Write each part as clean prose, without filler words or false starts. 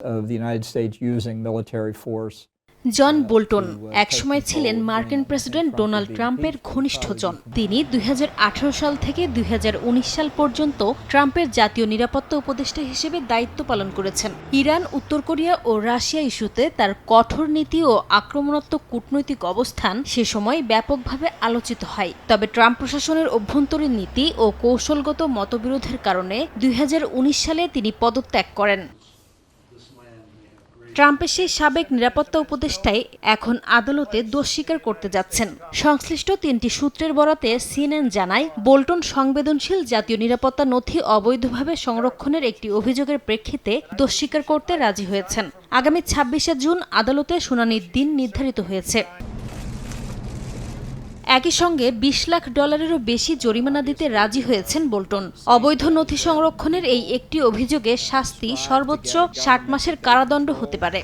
of the United States using military force. John Bolton একসময় ছিলেন মার্কিন প্রেসিডেন্ট ডোনাল্ড ট্রাম্পের ঘনিষ্ঠজন। তিনি 2018 সাল থেকে 2019 সাল পর্যন্ত ট্রাম্পের জাতীয় নিরাপত্তা উপদেষ্টা হিসেবে দায়িত্ব পালন করেছেন। ইরান, উত্তর কোরিয়া ও রাশিয়া ইস্যুতে তার কঠোর নীতি ও আক্রমণাত্মক কূটনৈতিক অবস্থান সে সময় ব্যাপকভাবে আলোচিত হয়। তবে ট্রাম্প প্রশাসনের অভ্যন্তরীণ নীতি ও কৌশলগত মতবিরোধের কারণে 2019 সালে তিনি পদত্যাগ করেন। ট্রাম্পের সেই সাবেক নিরাপত্তা উপদেষ্টাই এখন আদালতে দোষ স্বীকার করতে যাচ্ছেন। সংশ্লিষ্ট 3টি সূত্রের বরাতে সিএনএন জানায়, বোল্টন সংবেদনশীল জাতীয় নিরাপত্তা নথি অবৈধভাবে সংরক্ষণের একটি অভিযোগের প্রেক্ষিতে দোষ স্বীকার করতে রাজি হয়েছেন। আগামী 26শে জুন আদালতে শুনানির দিন নির্ধারিত হয়েছে। একই সঙ্গে $20 লাখ বেশি জরিমানা দিতে রাজি হয়েছেন বোল্টন। অবৈধ নথি সংরক্ষণের এই একটি অভিযোগে শাস্তি সর্বোচ্চ 60 মাসের কারাদণ্ড হতে পারে।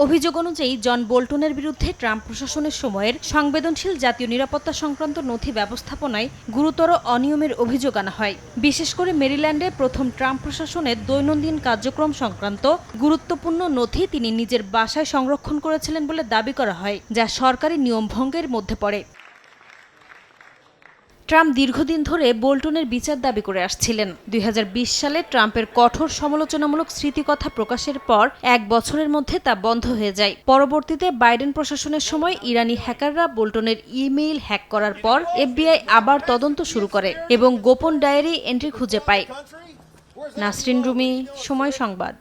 অভিযোগ অনুযায়ী জন বোল্টনের বিরুদ্ধে ট্রাম্প প্রশাসনের সময়ের সংবেদনশীল জাতীয় নিরাপত্তা সংক্রান্ত নথি ব্যবস্থাপনায় গুরুতর অনিয়মের অভিযোগ আনা হয়। বিশেষ করে মেরিল্যান্ডে প্রথম ট্রাম্প প্রশাসনের দৈনন্দিন কার্যক্রম সংক্রান্ত গুরুত্বপূর্ণ নথি তিনি নিজের বাসায় সংরক্ষণ করেছিলেন বলে দাবি করা হয়, যা সরকারি নিয়ম ভঙ্গের মধ্যে পড়ে। ট্রাম্প দীর্ঘদিন ধরে বোল্টনের বিচার দাবি করে আসছিলেন। 2020 সালে ট্রাম্পের কঠোর সমালোচনামূলক স্মৃতিকথা প্রকাশের পর 1 বছরের মধ্যে তা বন্ধ হয়ে যায়। পরবর্তীতে বাইডেন প্রশাসনের সময় ইরানি হ্যাকাররা বোল্টনের ইমেইল হ্যাক করার পর FBI আবার তদন্ত শুরু করে এবং গোপন ডায়েরি এন্ট্রি খুঁজে পায়। নাসরিন রুমি, সময় সংবাদ।